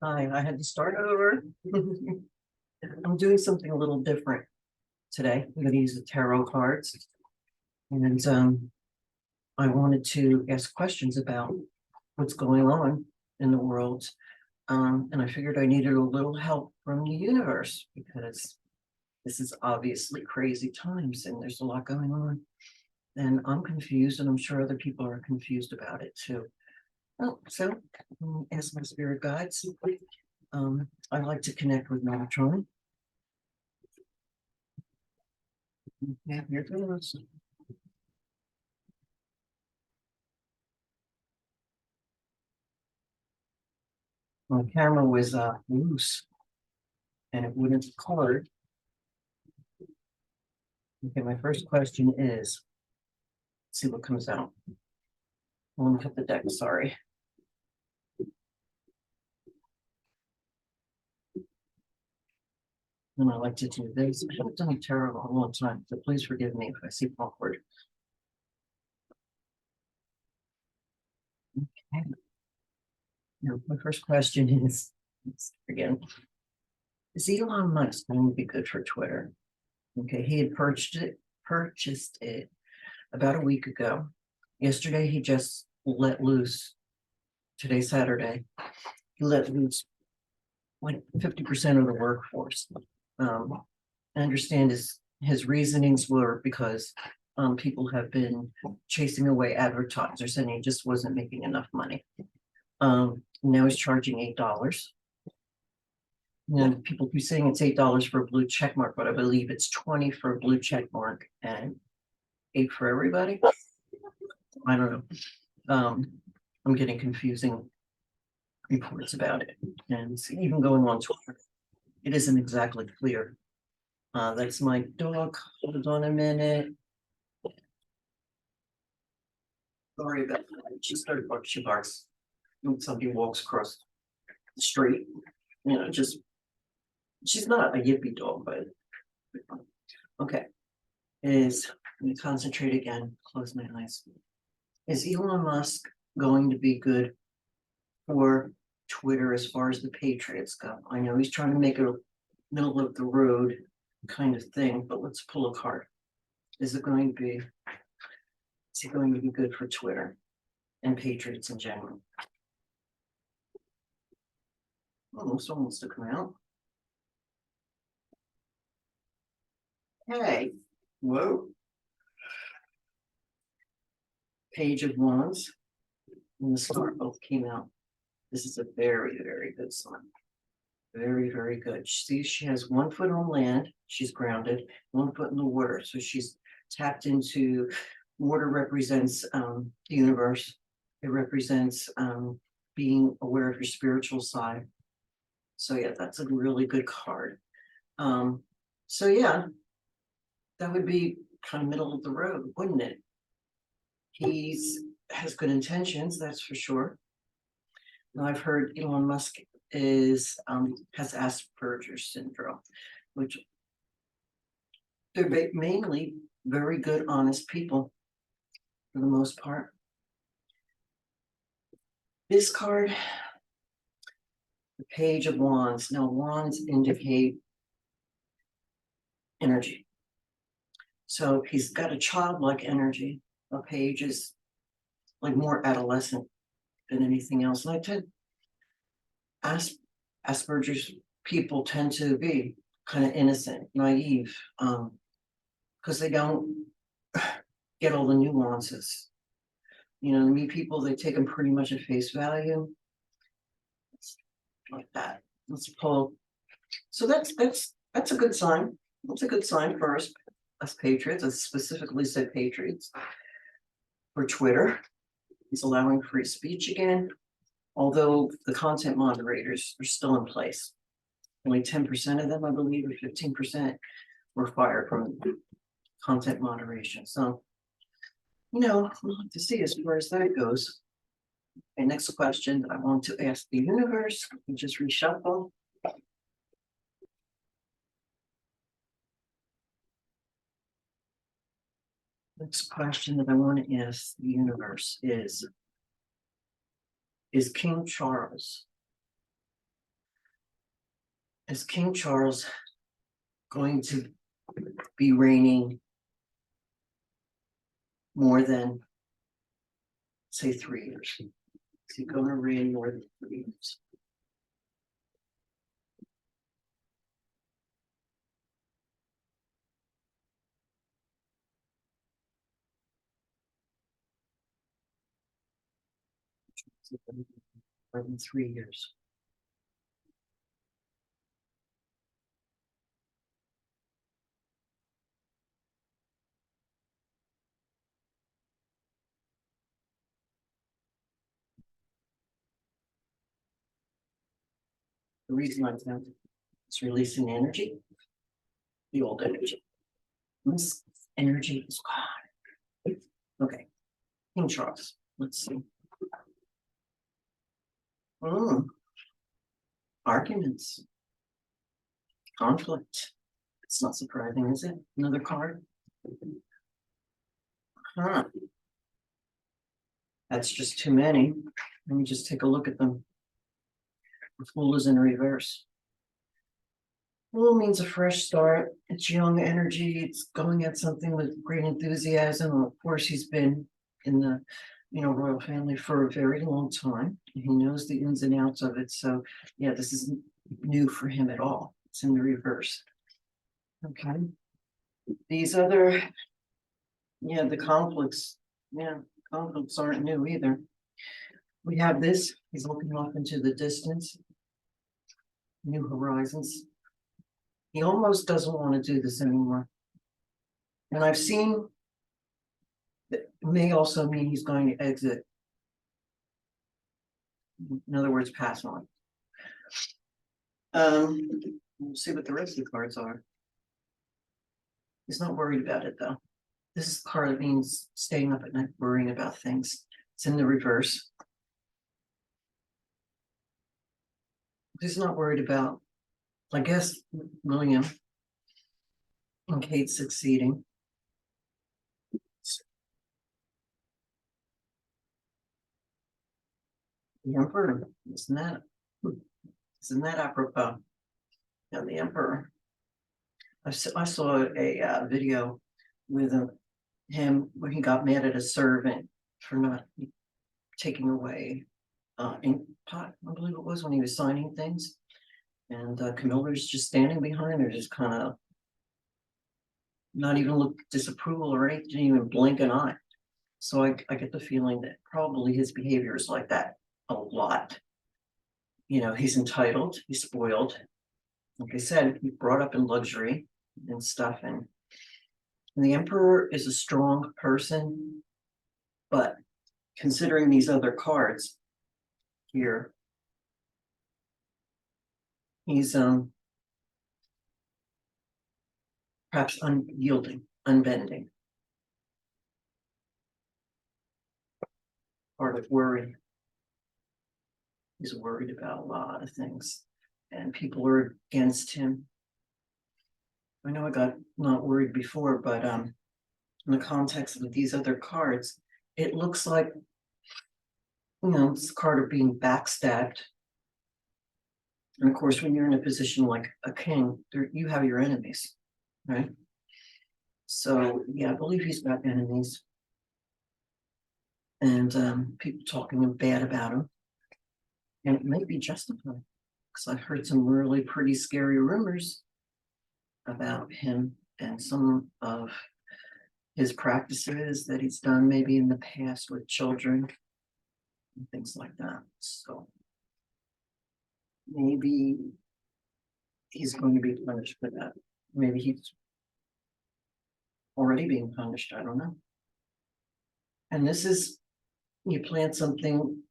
Hi, I had to start over. I'm doing something a little different today. I'm going to use the tarot cards. And I wanted to ask questions about what's going on in the world. And I figured I needed a little help from the universe because this is obviously crazy times and there's a lot going on. And I'm confused, and I'm sure other people are confused about it too. Oh, so ask my spirit guides. I like to connect with Metatron. Yeah, here goes. My camera was loose and it wouldn't record. Okay, my first question is, let's see what comes out. I want to cut the deck, sorry. And I like to do this. I haven't done tarot in a long time, so please forgive me if I seem awkward. Okay. Now, my first question is, again, is Elon Musk going to be good for Twitter? Okay, he had purchased it about a week ago. Yesterday, he just let loose. Today's Saturday. He let loose like 50% of the workforce. I understand his reasonings were because people have been chasing away advertisers and he just wasn't making enough money. Now he's charging $8. And people keep saying it's $8 for a blue check mark, but I believe it's 20 for a blue check mark and 8 for everybody. I don't know. I'm getting confusing reports about it, and even going on Twitter, it isn't exactly clear. That's my dog. Hold on a minute. Sorry about that. She started barking. She barks when somebody walks across the street. Just she's not a yippy dog, but okay. Let me concentrate again. Close my eyes. Is Elon Musk going to be good for Twitter as far as the Patriots go? I know he's trying to make a middle of the road kind of thing, but let's pull a card. Is it going to be good for Twitter and Patriots in general? Oh, someone wants to come out. Hey, whoa. Page of Wands and the Star both came out. This is a very, very good sign. Very, very good. See, she has 1 foot on land. She's grounded, 1 foot in the water. So she's tapped into water represents the universe. It represents being aware of your spiritual side. So yeah, that's a really good card. So yeah, that would be kind of middle of the road, wouldn't it? He's has good intentions, that's for sure. Now I've heard Elon Musk has Asperger's syndrome, which they're mainly very good, honest people for the most part. This card, the Page of Wands. Now, wands indicate energy. So he's got a childlike energy. A page is like more adolescent than anything else. And I tend Asperger's people tend to be kind of innocent, naive, because they don't get all the nuances. Meet people, they take them pretty much at face value. Like that. Let's pull. So that's a good sign. That's a good sign for us patriots. I specifically said patriots. For Twitter, he's allowing free speech again, although the content moderators are still in place. Only 10% of them, I believe, or 15% were fired from content moderation. So, we'll have to see as far as that goes. Okay, next question I want to ask the universe. We just reshuffle. Next question that I want to ask the universe is King Charles is King Charles going to be reigning more than, say, 3 years? Is he going to reign more than 3 years? More than 3 years. The reason I found it's releasing energy, the old energy. This energy is gone. Okay, King Charles. Let's see. Arguments, conflict. It's not surprising, is it? Another card. Huh. That's just too many. Let me just take a look at them. The Fool is in reverse. Fool means a fresh start. It's young energy. It's going at something with great enthusiasm. Of course, he's been in the royal family for a very long time. He knows the ins and outs of it. So yeah, this isn't new for him at all. It's in the reverse. Okay. These other, the conflicts, conflicts aren't new either. We have this, he's looking off into the distance, new horizons. He almost doesn't want to do this anymore. And I've seen that may also mean he's going to exit. In other words, pass on. We'll see what the rest of the cards are. He's not worried about it though. This card means staying up at night worrying about things. It's in the reverse. He's not worried about, I guess, William and Kate succeeding. The Emperor, isn't that apropos? Yeah, the Emperor. I saw a video with him where he got mad at a servant for not taking away ink pot, I believe it was, when he was signing things. And Camiller's just standing behind her, just kind of not even look disapproval or anything, didn't even blink an eye. So I get the feeling that probably his behavior is like that a lot. He's entitled, he's spoiled. Like I said, he's brought up in luxury and stuff. And the Emperor is a strong person, but considering these other cards here, he's perhaps unyielding, unbending. Part of worry. He's worried about a lot of things, and people are against him. I know I got not worried before, but in the context of these other cards, it looks like, it's a card of being backstabbed. And of course, when you're in a position like a king, you have your enemies, right? So yeah, I believe he's got enemies. And people talking bad about him. And it might be justified, because I've heard some really pretty scary rumors about him and some of his practices that he's done maybe in the past with children and things like that. So maybe he's going to be punished for that. Maybe he's already being punished. I don't know. And this is, you plant something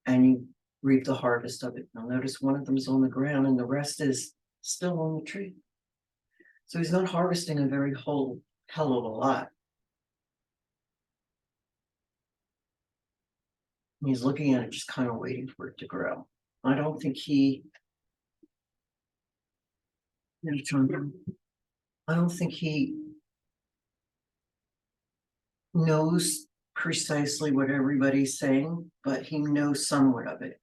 and you reap the harvest of it. Now notice one of them is on the ground and the rest is still on the tree. So he's not harvesting a very hell of a lot. He's looking at it, just kind of waiting for it to grow. I don't think he knows precisely what everybody's saying, but he knows somewhat of it.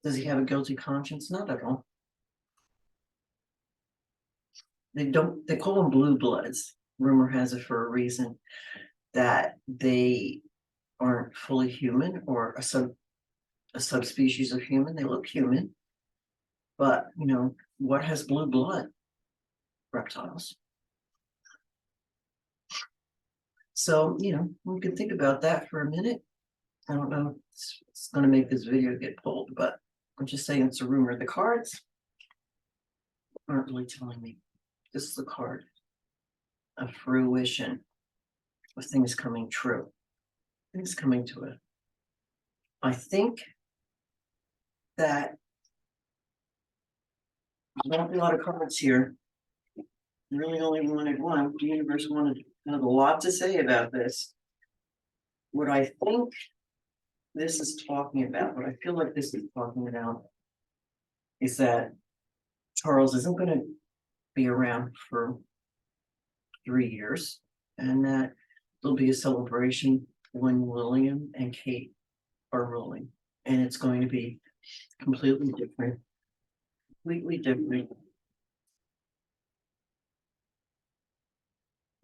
Does he have a guilty conscience? Not at all. they call them blue bloods. Rumor has it for a reason that they aren't fully human or a subspecies of human. They look human, but what has blue blood? Reptiles. So, we can think about that for a minute. I don't know if it's going to make this video get pulled, but I'm just saying it's a rumor. The cards aren't really telling me. This is the card of fruition, of things coming true, things coming to it. I think that there's not a lot of cards here. I really only wanted one. The universe wanted a lot to say about this. What I think this is talking about, what I feel like this is talking about, is that Charles isn't going to be around for 3 years, and that there'll be a celebration when William and Kate are ruling, and it's going to be completely different.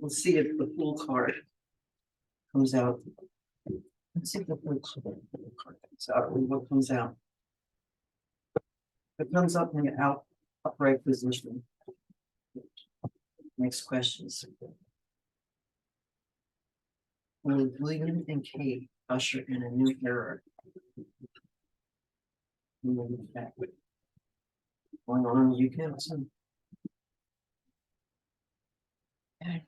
Let's see if the full card comes out. Let's see if the full card comes out. What comes out? It comes up in the upright position. Next questions. Will William and Kate usher in a new era? Going on, you can. Okay.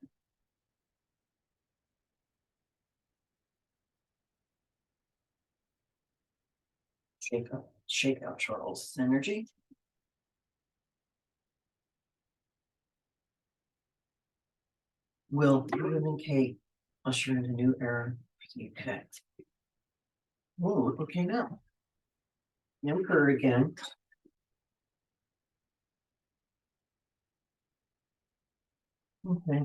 Shake out Charles' energy. Will William and Kate usher in a new era for the UK? Whoa, look what came out. Emperor again. Okay.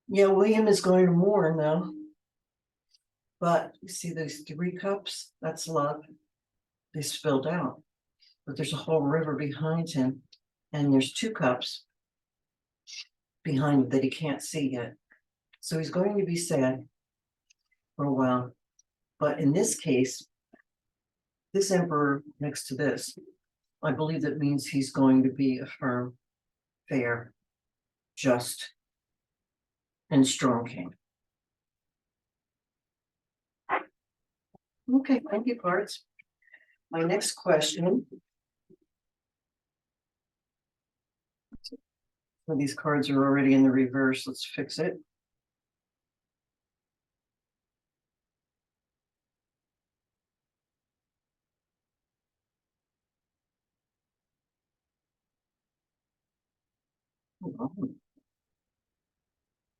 Yeah, William is going to mourn though. But you see those 3 cups? That's love. They spilled out. But there's a whole river behind him. And there's 2 cups behind him that he can't see yet. So he's going to be sad for a while. But in this case, this emperor next to this, I believe that means he's going to be a firm, fair, just, and strong king. Okay, thank you, cards. My next question. Well, these cards are already in the reverse. Let's fix it.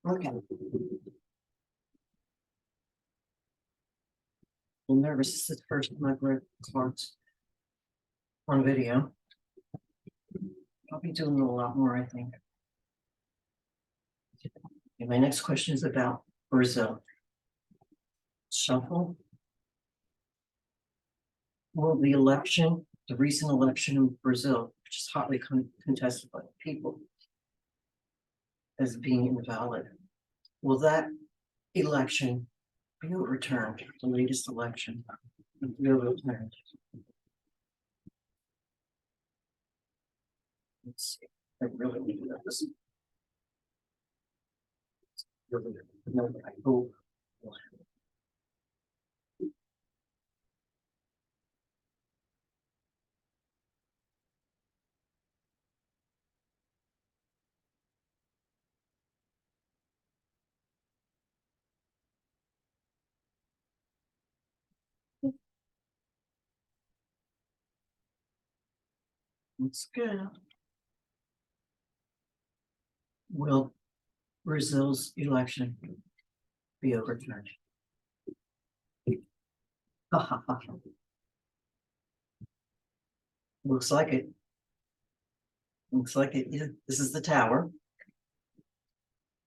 Okay. I'm nervous. This is the first time I've read cards on video. I'll be doing a lot more, I think. Okay, my next question is about Brazil. Shuffle. Will the election, the recent election in Brazil, which is hotly contested by people as being invalid, will that election be overturned? The latest election be overturned? Let's see. I really need to know this. No, I hope. Let's go. Will Brazil's election be overturned? Looks like it. Looks like it. Yeah. This is the tower.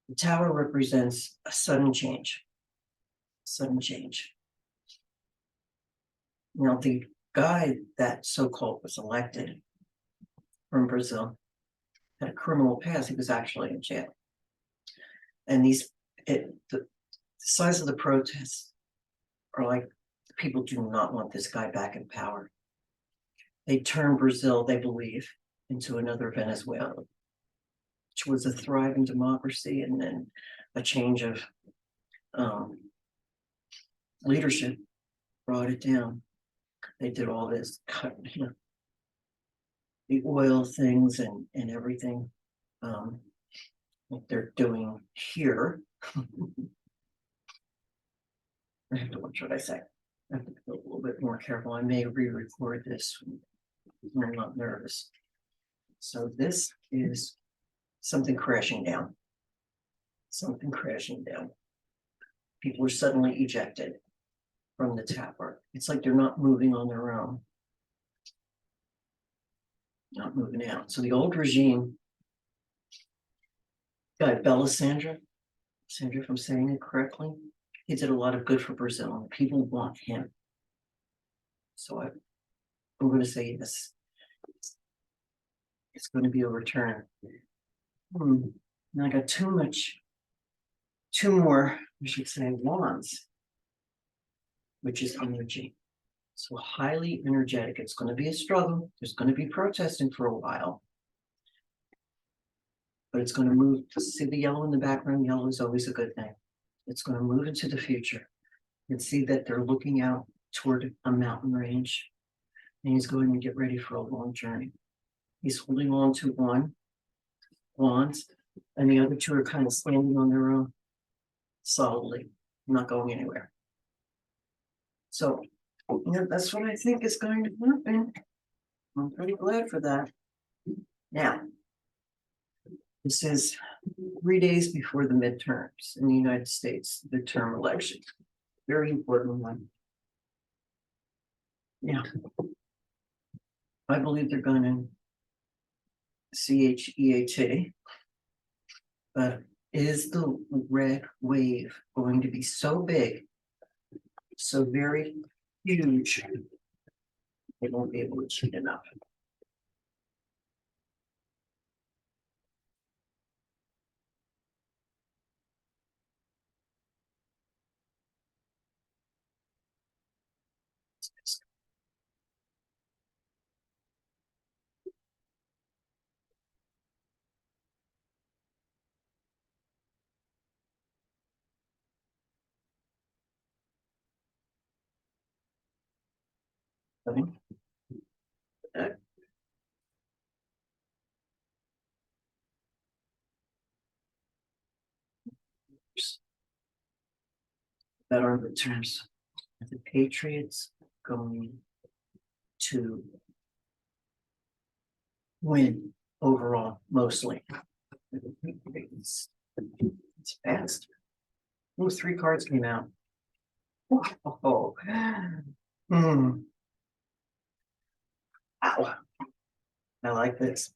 The tower represents a sudden change. Sudden change. Now, the guy that so-called was elected from Brazil had a criminal past. He was actually in jail. And the size of the protests are like, people do not want this guy back in power. They turned Brazil, they believe, into another Venezuela, which was a thriving democracy, and then a change of leadership brought it down. They did all this, the oil things and everything, like they're doing here. I have to watch what I say. I have to be a little bit more careful. I may re-record this when I'm not nervous. So this is something crashing down. Something crashing down. People are suddenly ejected from the tower. It's like they're not moving on their own. Not moving out. So the old regime, Belisandre, Sandra, if I'm saying it correctly, he did a lot of good for Brazil, and people want him. So I'm going to say yes. It's going to be overturned. And I got two more, I should say, wands, which is energy. So highly energetic. It's going to be a struggle. There's going to be protesting for a while. But it's going to move. See the yellow in the background? Yellow is always a good thing. It's going to move into the future. You can see that they're looking out toward a mountain range. And he's going to get ready for a long journey. He's holding on to one wand, and the other two are kind of standing on their own solidly, not going anywhere. So, that's what I think is going to happen. I'm pretty glad for that. Now, this is 3 days before the midterms in the United States, the midterm election. Very important one. Now, I believe they're going to CHEAT, but is the red wave going to be so big, so very huge, they won't be able to cheat enough? That are the terms. The Patriots going to win overall, mostly. It's fast. Those 3 cards came out. Oh. Ow. I like this.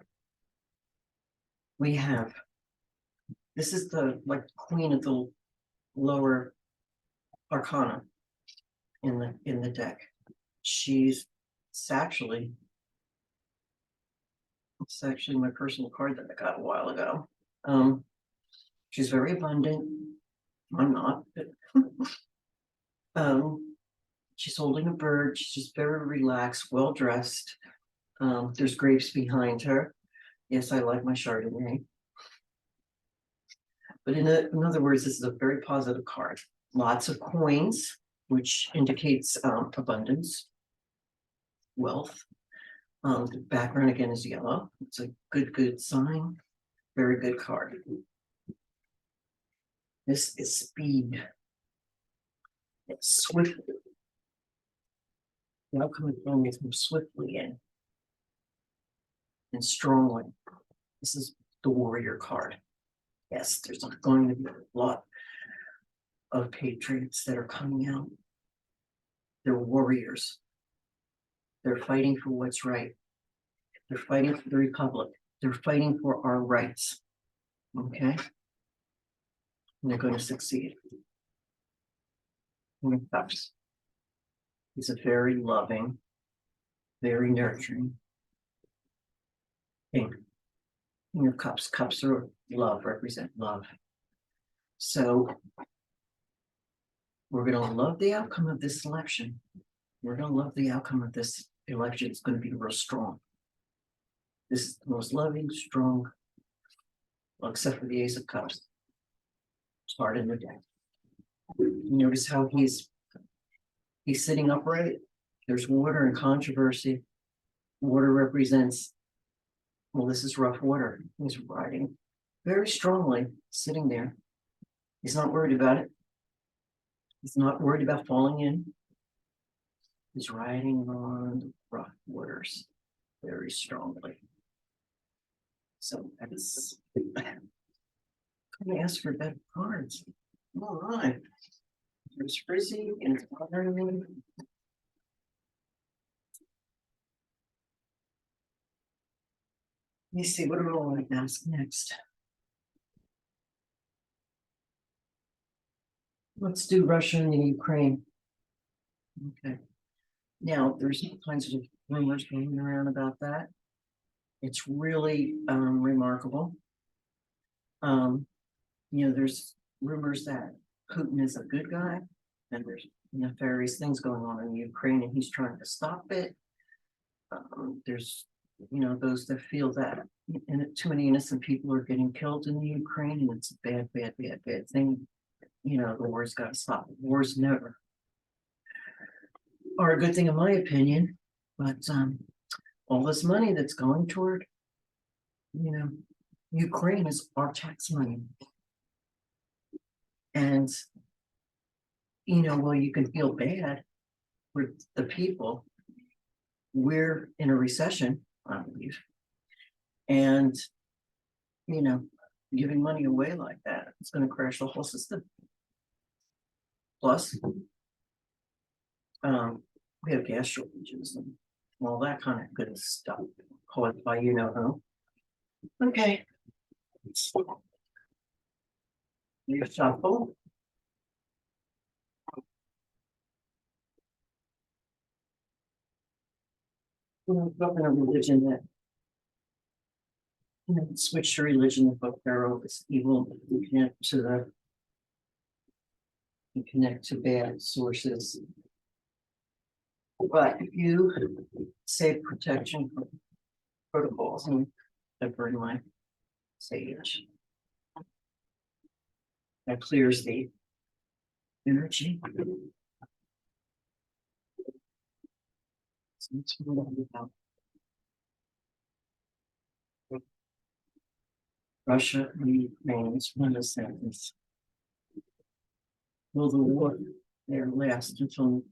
We have, this is the queen of the lower arcana in the deck. It's actually my personal card that I got a while ago. She's very abundant. I'm not, but she's holding a bird. She's just very relaxed, well dressed. There's grapes behind her. Yes, I like my Chardonnay. But in other words, this is a very positive card. Lots of coins, which indicates abundance, wealth. The background again is yellow. It's a good sign. Very good card. This is speed. It's swift. The outcome of the is move swiftly in and strongly. This is the warrior card. Yes, there's going to be a lot of patriots that are coming out. They're warriors. They're fighting for what's right. They're fighting for the republic. They're fighting for our rights. Okay? And they're going to succeed. He's a very loving, very nurturing king. King of Cups. Cups are love, represent love. So we're going to love the outcome of this election. We're going to love the outcome of this election. It's going to be real strong. This is the most loving, strong, well, except for the Ace of Cups. Card in the deck. Notice how he's sitting upright. There's water and controversy. Water represents, well, this is rough water. He's riding very strongly, sitting there. He's not worried about it. He's not worried about falling in. He's riding on rough waters very strongly. So that's, couldn't ask for better cards. All right. There's Frizzy and Let me see, what do I want to ask next? Let's do Russia and the Ukraine. Okay. Now, there's all kinds of rumors going around about that. It's really remarkable. There's rumors that Putin is a good guy, and there's nefarious things going on in Ukraine, and he's trying to stop it. There's those that feel that too many innocent people are getting killed in the Ukraine, and it's a bad thing. The war's got to stop. Wars never are a good thing, in my opinion. But all this money that's going toward, Ukraine is our tax money. And, while you can feel bad for the people, we're in a recession, I believe. And, giving money away like that, it's going to crash the whole system. Plus, we have gas shortages and all that kind of good stuff caused by who. Okay. You shuffle. Talking of religion that switch to religion of both Pharaoh is evil. You connect to bad sources. But if you say protection from protocols, and I burn my sage, that clears the energy. So that's what I'm about. Russia and Ukraine is one of the sentence. Will the war there last until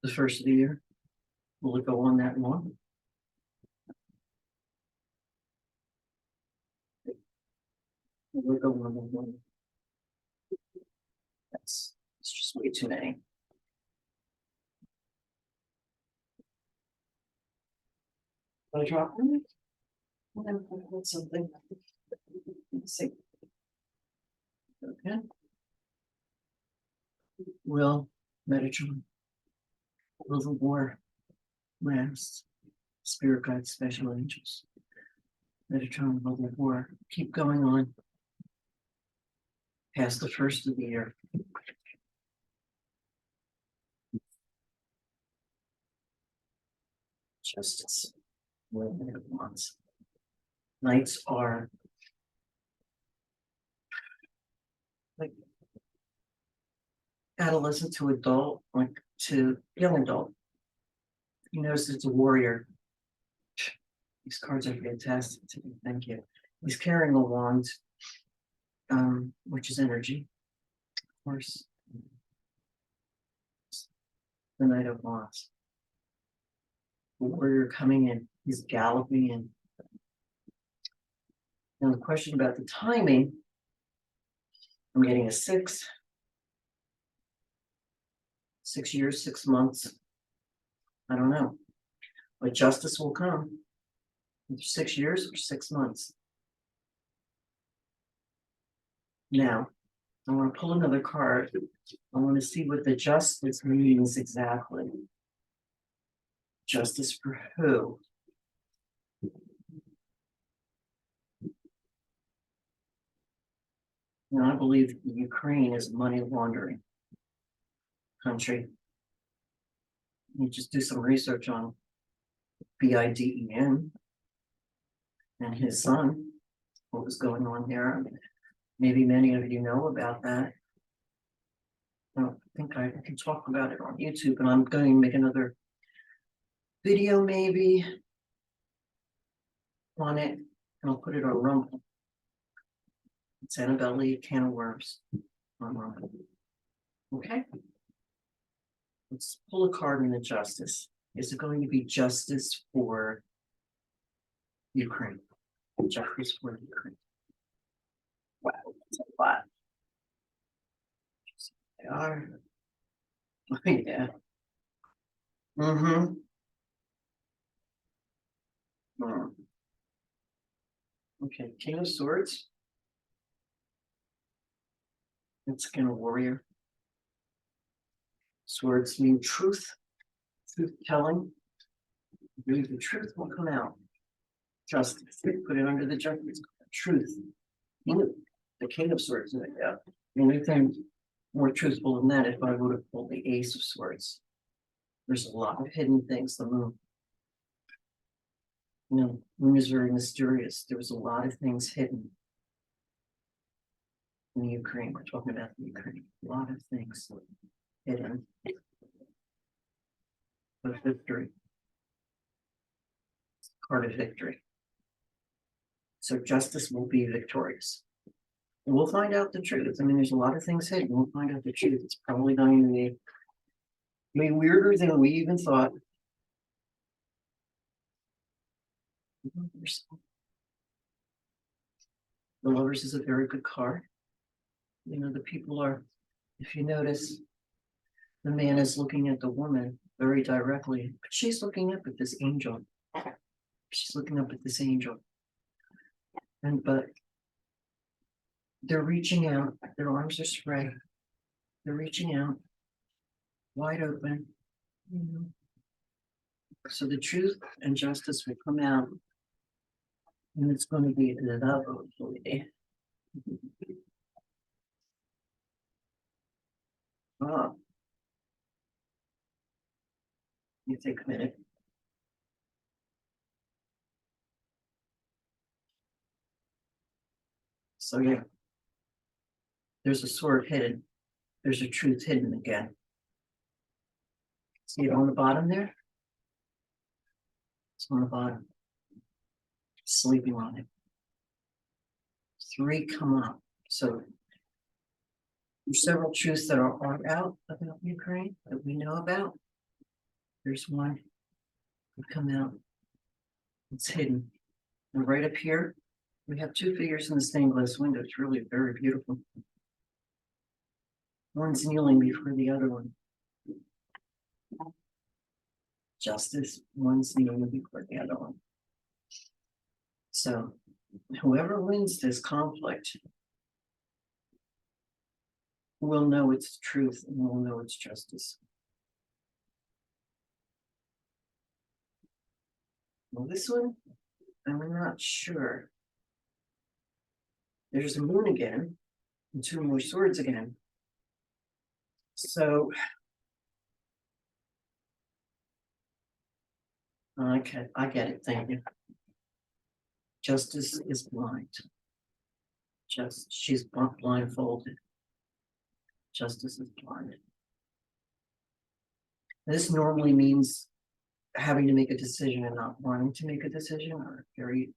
the first of the year? Will it go on that long? Will it go on that long? It's just way too many. I drop them? Something. Let's see. Okay. Will Metatron, will the war last? Spirit guides, special angels. Metatron, will the war keep going on past the first of the year? Justice. What it wants. Knights are like adolescent to adult, like to young adult. You notice it's a warrior. These cards are fantastic to me. Thank you. He's carrying a wand, which is energy, of course. The Knight of Wands. The warrior coming in. He's galloping in. Now the question about the timing, I'm getting a 6 years, 6 months. I don't know, but justice will come. 6 years or 6 months. Now, I want to pull another card. I want to see what the justice means exactly. Justice for who? And I believe Ukraine is a money laundering country. You just do some research on Biden and his son, what was going on there. Maybe many of you know about that. I don't think I can talk about it on YouTube, and I'm going to make another video maybe on it, and I'll put it on Rumble. It's Annabelle Lee, Can of Worms on Rumble. Okay. Let's pull a card in the justice. Is it going to be justice for Ukraine? Justice for Ukraine. Wow, that's a lot. They are. Yeah. Mm-hmm. Okay, King of Swords. It's King of Warrior. Swords mean truth, truth telling. I believe the truth will come out. Justice. Put it under the justice. Truth. The King of Swords. Yeah. The only thing more truthful than that if I would have pulled the Ace of Swords. There's a lot of hidden things. The moon. Moon is very mysterious. There was a lot of things hidden in the Ukraine. We're talking about the Ukraine. A lot of things hidden. But victory. Card of victory. So justice will be victorious. And we'll find out the truth. I mean, there's a lot of things hidden. We'll find out the truth. It's probably going to be way weirder than we even thought. The Lovers is a very good card. The people are, if you notice, the man is looking at the woman very directly, but she's looking up at this angel. She's looking up at this angel. But they're reaching out, their arms are spread. They're reaching out, wide open. So the truth and justice will come out. And it's going to be lovely. You take a minute. So yeah, there's a sword hidden. There's a truth hidden again. See it on the bottom there? It's on the bottom. Sleeping on it. 3 come up. So there's several truths that are out about Ukraine that we know about. There's one that come out. It's hidden. And right up here, we have 2 figures in the stained glass window. It's really very beautiful. One's kneeling before the other one. Justice, one's kneeling before the other one. So whoever wins this conflict will know it's truth and will know it's justice. Well, this one, I'm not sure. There's a moon again, and 2 more swords again. So, I get it, thank you. Justice is blind. She's blindfolded. Justice is blind. This normally means having to make a decision and not wanting to make a decision, or very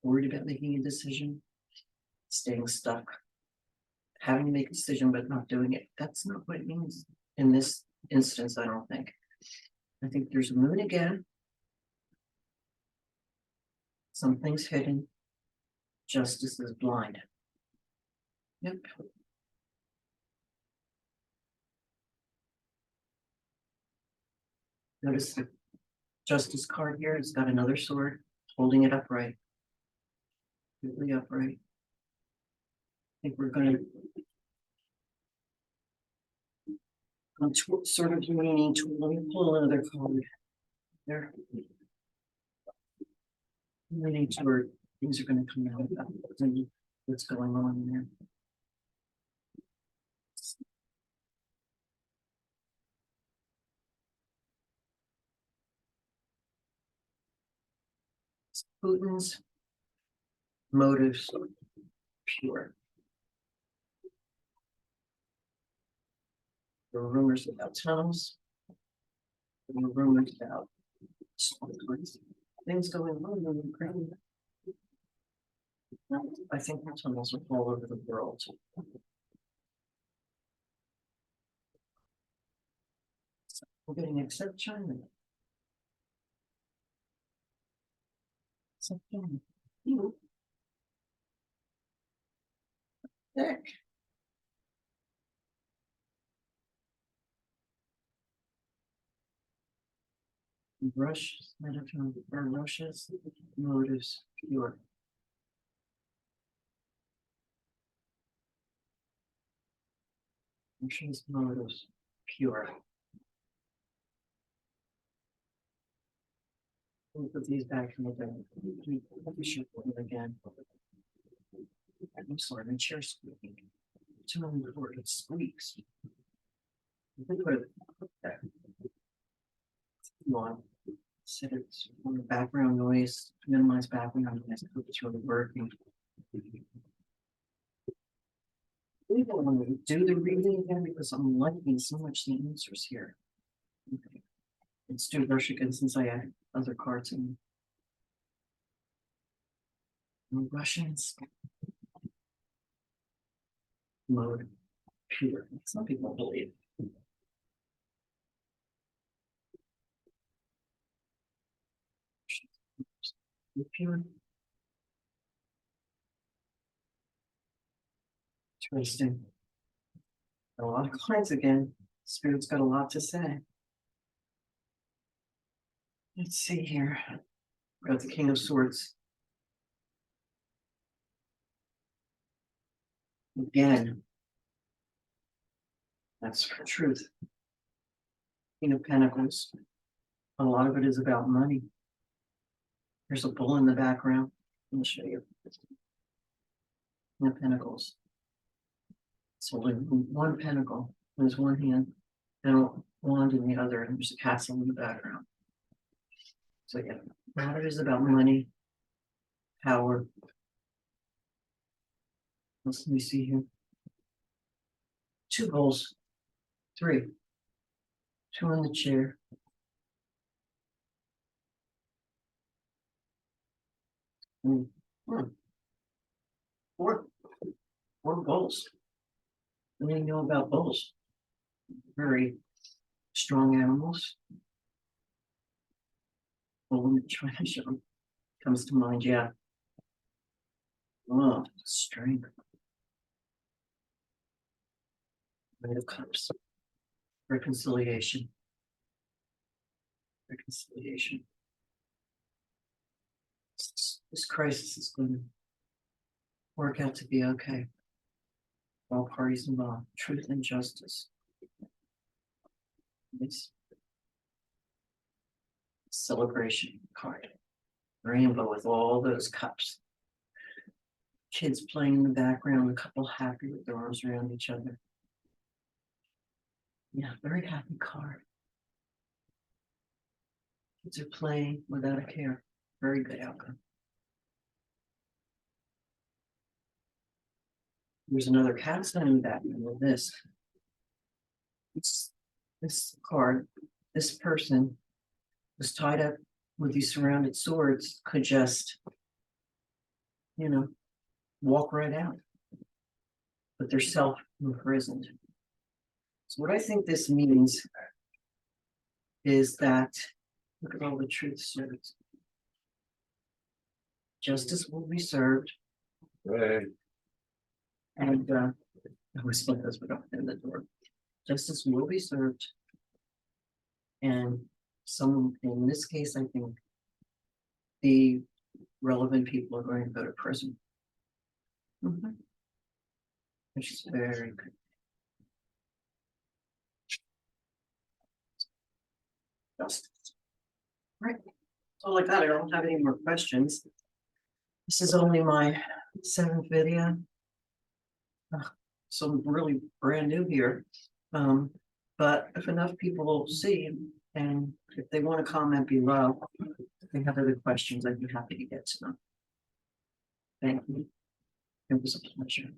worried about making a decision, staying stuck, having to make a decision but not doing it. That's not what it means in this instance, I don't think. I think there's a moon again. Something's hidden. Justice is blind. Yep. Notice the justice card here. It's got another sword holding it upright. Completely upright. I think we're going to sort of leaning to, let me pull another card there. Leaning toward things are going to come out. what's going on there. Putin's motives pure. There were rumors about tunnels. There were rumors about things going on in Ukraine. I think the tunnels are all over the world. We're getting except China. Except China. Heck. Russia's motives pure. Russia's motives pure. We'll put these back in the bag. We should put them again. I'm sorry, my chair's squeaking. Too many words, it squeaks. We put it there. Come on. Set it on the background noise, minimize background noise, hope it's really working. We don't want to do the reading again because I'm liking so much the answers here. Okay. Let's do brush again since I had other cards in. No Russians. Mode pure. Some people believe. Pure. Interesting. A lot of clients again. Spirit's got a lot to say. Let's see here. We got the King of Swords. Again. That's for truth. King of Pentacles. A lot of it is about money. There's a bull in the background. Let me show you. King of Pentacles. It's holding one pentacle in his one hand and a wand in the other, and there's a castle in the background. So yeah, a lot of it is about money, power. Let me see here. 2 bowls. 3. 2 in the chair. Mm. 4 bowls. What do you know about bulls? Very strong animals. Bull in the trash comes to mind, yeah. Oh, strength. Knight of Cups. Reconciliation. Reconciliation. This crisis is going to work out to be okay. All parties involved. Truth and justice. This celebration card. Rainbow with all those cups. Kids playing in the background, a couple happy with their arms around each other. Yeah, very happy card. Kids are playing without a care. Very good outcome. There's another capstone in the background with this. This card, this person was tied up with these surrounded swords, could just, walk right out. But they're self-imprisoned. So what I think this means is that, look at all the truth swords. Justice will be served. Right. And I always think those would open the door. Justice will be served. And in this case, I think the relevant people are going to go to prison. Which is very good. Justice. Right. So like that, I don't have any more questions. This is only my 7th video. So I'm really brand new here. But if enough people see, and if they want to comment below, if they have other questions, I'd be happy to get to them. Thank you. It was a pleasure.